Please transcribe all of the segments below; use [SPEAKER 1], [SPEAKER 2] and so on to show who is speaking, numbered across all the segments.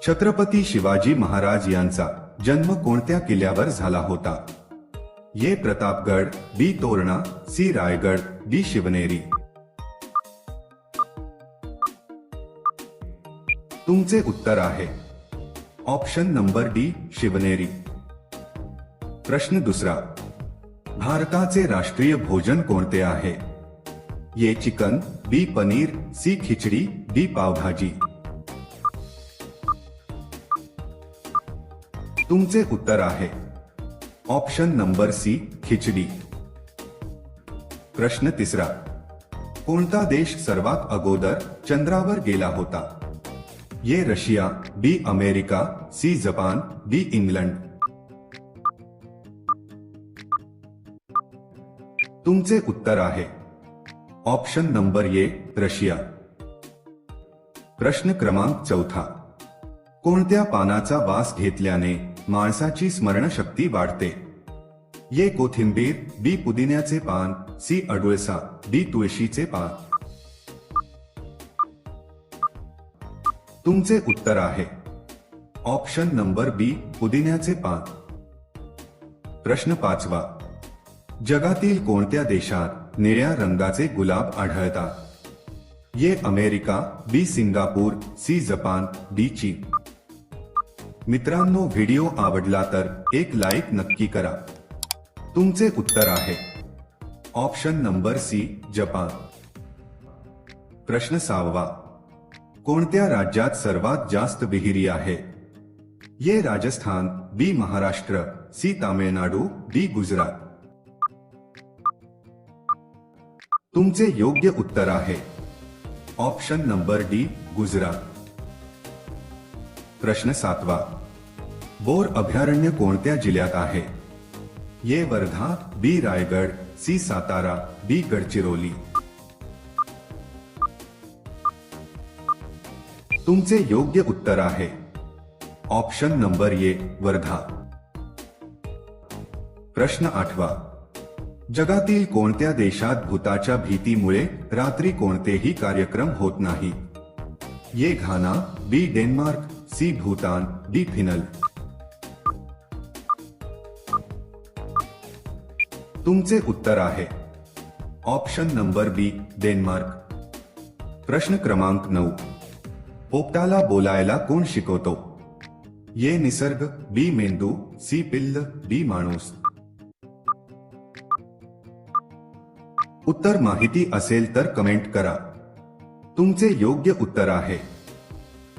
[SPEAKER 1] छत्रपती शिवाजी महाराज यांचा जन्म कोणत्या किल्ल्यावर झाला होता? ये प्रतापगड, बी तोरणा, सी रायगड, डी शिवनेरी. तुमचे उत्तर आहे ऑप्शन नंबर डी, शिवनेरी. प्रश्न दुसरा. भारताचे राष्ट्रीय भोजन कोणते आहे? ये चिकन, बी पनीर, सी खिचडी, डी पावभाजी. तुमचे उत्तर आहे ऑप्शन नंबर सी, खिचडी. प्रश्न तिसरा. कोणता देश सर्वात अगोदर चंद्रावर गेला होता? A Russia, B America, C Japan, D England. तुमचे उत्तर आहे ऑप्शन नंबर ए, रशिया. प्रश्न क्रमांक चौथा. कोणत्या पानाचा वास घेतल्याने माणसाची स्मरणशक्ती वाढते? ये कोथिंबीर, बी पुदिन्याचे पान, सी अडुळसा, डी तुळशीचे पान. तुमचे उत्तर आहे ऑप्शन नंबर बी, पुदिन्याचे पान. प्रश्न पाचवा. जगातील कोणत्या देशात निळ्या रंगाचे गुलाब आढळतात? ये अमेरिका, बी सिंगापूर, सी जपान, डी चीन. मित्रांनो, व्हिडिओ आवडला तर एक लाईक नक्की करा. तुमचे उत्तर आहे ऑप्शन नंबर सी, जपान. प्रश्न सहावा. कोणत्या राज्यात सर्वात जास्त विहिरी आहे? ये राजस्थान, बी महाराष्ट्र, सी तामिळनाडू, डी गुजरात. तुमचे योग्य उत्तर आहे ऑप्शन नंबर डी, गुजरात. प्रश्न सातवा. बोर अभयारण्य कोणत्या जिल्ह्यात आहे? ये वर्धा, बी रायगड, सी सातारा, डी गडचिरोली. तुमचे योग्य उत्तर आहे ऑप्शन नंबर ए, वर्धा. प्रश्न आठवा. जगातील कोणत्या देशात भूताच्या भीतीमुळे रात्री कोणतेही कार्यक्रम होत नाही? A Ghana, B Denmark, C Bhutan, D Finland. तुमचे उत्तर आहे ऑप्शन नंबर बी, डेन्मार्क. प्रश्न क्रमांक 9. पोपटाला बोलायला कोण शिकवतो? ये निसर्ग, बी मेंदू, सी पिल्ल, डी माणूस. उत्तर माहिती असेल तर कमेंट करा. तुमचे योग्य उत्तर आहे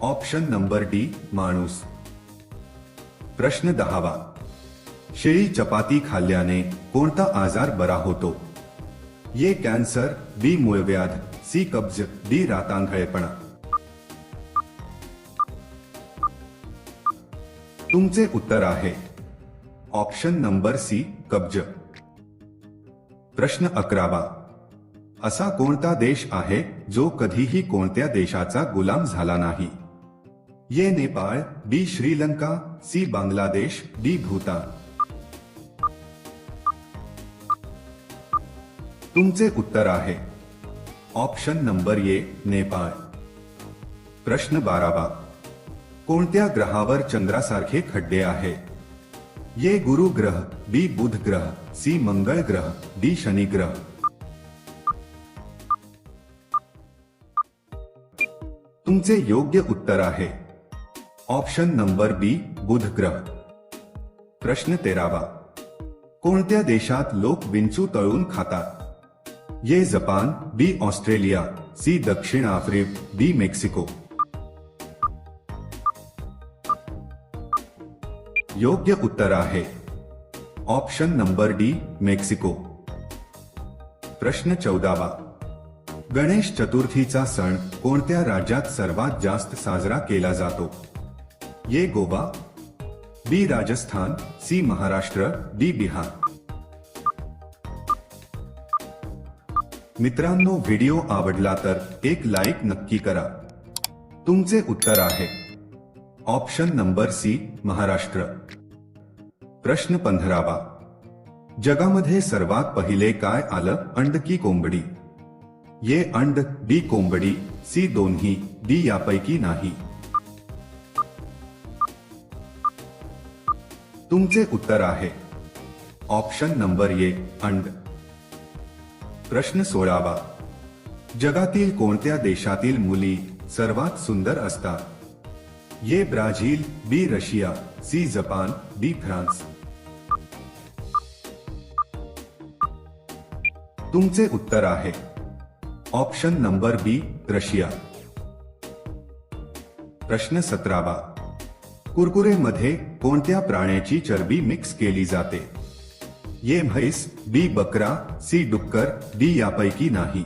[SPEAKER 1] ऑप्शन नंबर डी, माणूस. प्रश्न 10वा. शेळी चपाती खाल्ल्याने कोणता आजार बरा होतो? ये कॅन्सर, बी मूळव्याध, सी कब्ज, डी रातांधळेपणा. तुमचे उत्तर आहे ऑप्शन नंबर सी, कब्ज. प्रश्न 11वा. असा कोणता देश आहे जो कधीही कोणत्या देशाचा गुलाम झाला नाही? ये नेपाळ, बी श्रीलंका, सी बांगलादेश, डी भूतान. तुमचे उत्तर आहे ऑप्शन नंबर ए, नेपाळ. प्रश्न 12वा. कोणत्या ग्रहावर चंद्रासारखे खड्डे आहे? ये गुरु ग्रह, बी बुध ग्रह, सी मंगळ ग्रह, डी शनी ग्रह. तुमचे योग्य उत्तर आहे ऑप्शन नंबर बी, बुध ग्रह. प्रश्न 13वा. कोणत्या देशात लोक विंचू तळून खातात? ये जपान, बी ऑस्ट्रेलिया, सी दक्षिण आफ्रिका, डी मेक्सिको. योग्य उत्तर आहे ऑप्शन नंबर डी, मेक्सिको. प्रश्न 14वा. गणेश चतुर्थीचा सण कोणत्या राज्यात सर्वात जास्त साजरा केला जातो? ये गोवा, बी राजस्थान, सी महाराष्ट्र, डी बिहार. मित्रांनो, व्हिडिओ आवडला तर एक लाईक नक्की करा. तुमचे उत्तर आहे ऑप्शन नंबर सी, महाराष्ट्र. प्रश्न 15वा. जगामध्ये सर्वात पहिले काय आलं? अंड की कोंबडी? ये अंड, बी कोंबडी, सी दोन्ही, डी यापैकी नाही. तुमचे उत्तर आहे ऑप्शन नंबर ए अंड. प्रश्न 16वा. जगातील कोणत्या देशातील मुली सर्वात सुंदर असतात? A Brazil, B Russia, C Japan, D France. तुमचे उत्तर आहे ऑप्शन नंबर बी रशिया. प्रश्न 17वा. कुरकुरेमध्ये कोणत्या प्राण्याची चरबी मिक्स केली जाते? ए म्हैस, बी बकरा, सी डुक्कर, डी यापैकी नाही.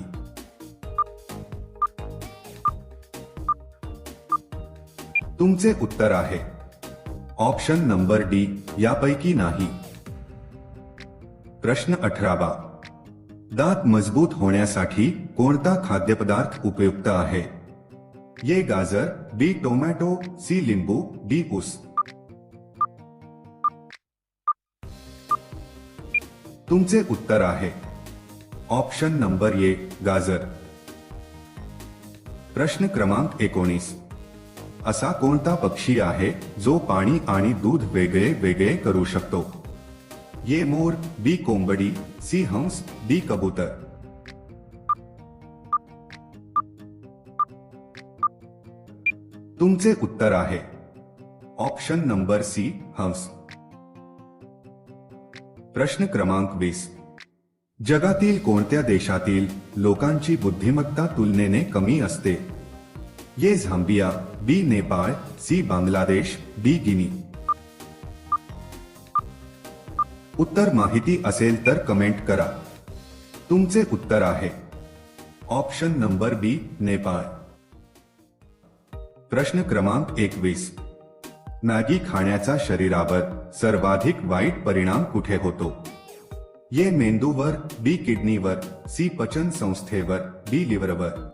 [SPEAKER 1] तुमचे उत्तर आहे ऑप्शन नंबर डी यापैकी नाही. प्रश्न 18वा. दात मजबूत होण्यासाठी कोणता खाद्यपदार्थ उपयुक्त आहे? ए गाजर, बी टोमॅटो, सी लिंबू, डी ऊस. तुमचे उत्तर आहे ऑप्शन नंबर ए गाजर. प्रश्न क्रमांक 19. असा कोणता पक्षी आहे जो पाणी आणि दूध वेगळे वेगळे करू शकतो? ए मोर, बी कोंबडी, सी हंस, डी कबूतर. तुमचे उत्तर आहे ऑप्शन नंबर सी हंस. प्रश्न क्रमांक 20. जगातील कोणत्या देशातील लोकांची बुद्धिमत्ता तुलनेने कमी असते? A Zambia, B Nepal, C Bangladesh, D Guinea. उत्तर माहिती असेल तर कमेंट करा. तुमचे उत्तर आहे ऑप्शन नंबर बी नेपाळ. प्रश्न क्रमांक 21. मॅगी खाण्याचा शरीरावर सर्वाधिक वाईट परिणाम कुठे होतो? ए मेंदूवर, बी किडनीवर, सी पचन संस्थेवर, डी लिव्हरवर.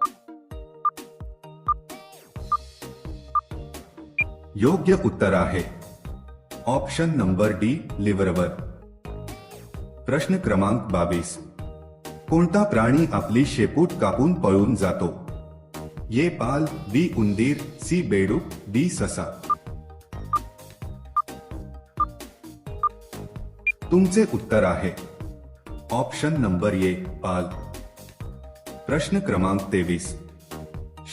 [SPEAKER 1] योग्य उत्तर आहे ऑप्शन नंबर डी लिव्हरवर. प्रश्न क्रमांक 22. कोणता प्राणी आपली शेपूट कापून पळून जातो? ए पाल, बी उंदीर, सी बेडूक, डी ससा. तुमचे उत्तर आहे ऑप्शन नंबर ए पाल. प्रश्न क्रमांक 23.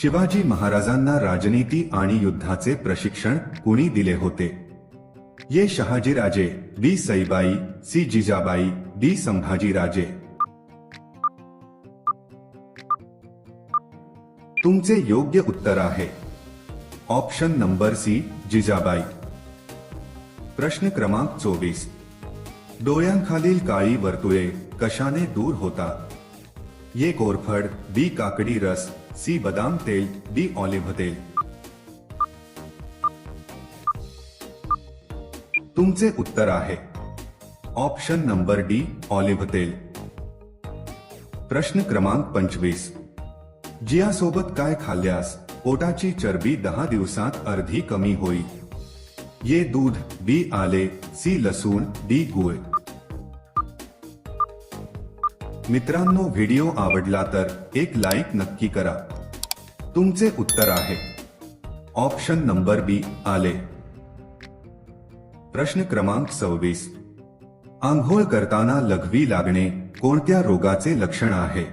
[SPEAKER 1] शिवाजी महाराजांना राजनीती आणि युद्धाचे प्रशिक्षण कुणी दिले होते? ए शहाजीराजे, बी सईबाई, सी जिजाबाई, डी संभाजीराजे. तुमचे योग्य उत्तर आहे ऑप्शन नंबर सी जिजाबाई. प्रश्न क्रमांक 24. डोळ्यांखालील काळी वर्तुळे कशाने दूर होतात? ए कोरफड, बी काकडी रस, सी बदाम तेल, डी ऑलिव्ह तेल. तुमचे उत्तर आहे ऑप्शन नंबर डी ऑलिव्ह तेल. प्रश्न क्रमांक 25. जियासोबत काय खाल्ल्यास पोटाची चरबी 10 दिवसात अर्धी कमी होईल? ए दूध, बी आले, सी लसूण, डी गूळ. मित्रांनो, व्हिडिओ आवडला तर एक लाईक नक्की करा. तुमचे उत्तर आहे ऑप्शन नंबर बी आले. प्रश्न क्रमांक 26. आंघोळ करताना लघवी लागणे कोणत्या रोगाचे लक्षण आहे?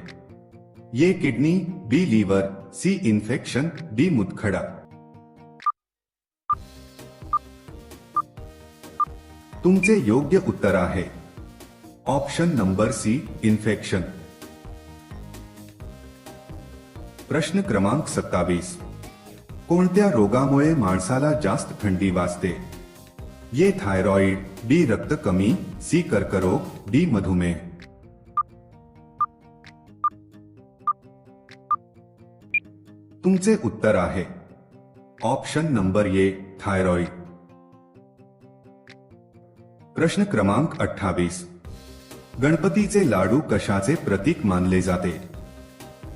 [SPEAKER 1] ए किडनी, बी लिव्हर, सी इन्फेक्शन, डी मुतखडा. तुमचे योग्य उत्तर आहे ऑप्शन नंबर सी इन्फेक्शन. प्रश्न क्रमांक 27. कोणत्या रोगामुळे माणसाला जास्त थंडी वाजते? ए थायरॉइड, बी रक्त कमी, सी कर्करोग, डी मधुमेह. तुमचे उत्तर आहे ऑप्शन नंबर ए थायरॉइड. प्रश्न क्रमांक 28. गणपतीचे लाडू कशाचे प्रतीक मानले जाते?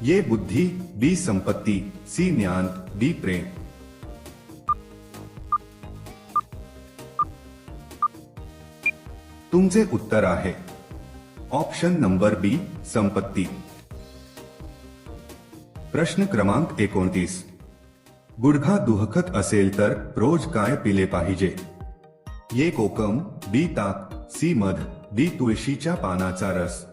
[SPEAKER 1] ए बुद्धी, बी संपत्ती, सी ज्ञान, डी प्रेम. तुमचे उत्तर आहे ऑप्शन नंबर बी संपत्ती. प्रश्न क्रमांक 29. गुडघा दुखत असेल तर रोज काय पिले पाहिजे? ए कोकम, बी ताक, सी मध, डी तुळशीच्या पानाचा रस.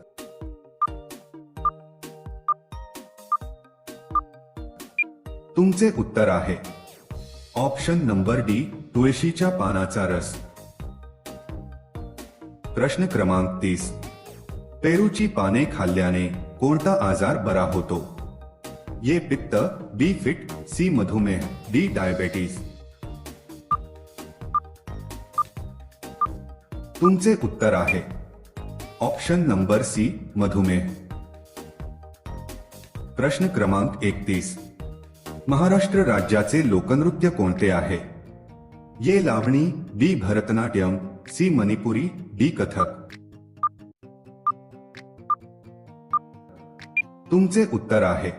[SPEAKER 1] तुमचे उत्तर आहे ऑप्शन नंबर डी, तुळशीच्या पानाचा रस. प्रश्न क्रमांक 30. पेरूची पाने खाल्ल्याने कोणता आजार बरा होतो? ए पित्त, बी फिट, सी मधुमेह, डी डायबेटीज. तुमचे उत्तर आहे ऑप्शन नंबर सी, मधुमेह. प्रश्न क्रमांक 31. महाराष्ट्र राज्याचे लोकनृत्य कोणते आहे? ए लावणी, बी भरतनाट्यम, सी मणिपुरी, डी कथक. तुमचे उत्तर आहे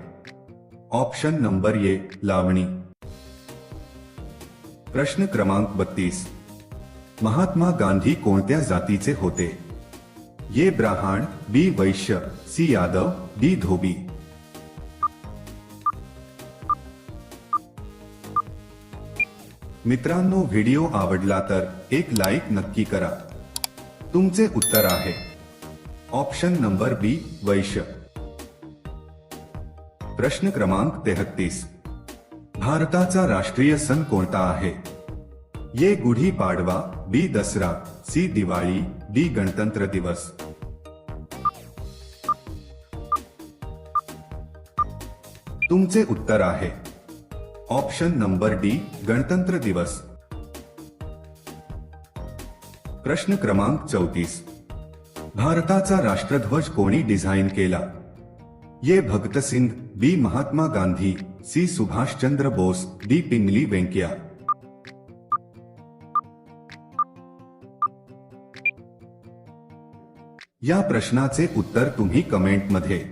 [SPEAKER 1] ऑप्शन नंबर ए, लावणी. प्रश्न क्रमांक 32. महात्मा गांधी कोणत्या जातीचे होते? ए ब्राह्मण, बी वैश्य, सी यादव, डी धोबी. मित्रांनो, व्हिडिओ आवडला तर एक लाईक नक्की करा. तुमचे उत्तर आहे ऑप्शन नंबर बी, वैश्य. प्रश्न क्रमांक 33. भारताचा राष्ट्रीय सण कोणता आहे? ए गुढी पाडवा, बी दसरा, सी दिवाळी, डी गणतंत्र दिवस. तुमचे उत्तर आहे ऑप्शन नंबर डी, गणतंत्र दिवस. प्रश्न क्रमांक 34. भारताचा राष्ट्रध्वज कोणी डिझाईन केला? ए भगतसिंग, बी महात्मा गांधी, सी सुभाषचंद्र बोस, डी पिंगली वेंकैया. या प्रश्नाचे उत्तर तुम्ही कमेंटमध्ये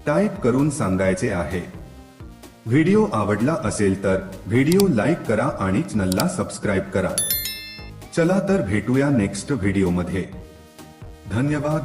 [SPEAKER 1] टाईप करून सांगायचे आहे. व्हिडिओ आवडला असेल तर व्हिडिओ लाईक करा आणि चॅनलला सबस्क्राईब करा. चला तर भेटूया नेक्स्ट व्हिडिओमध्ये. धन्यवाद.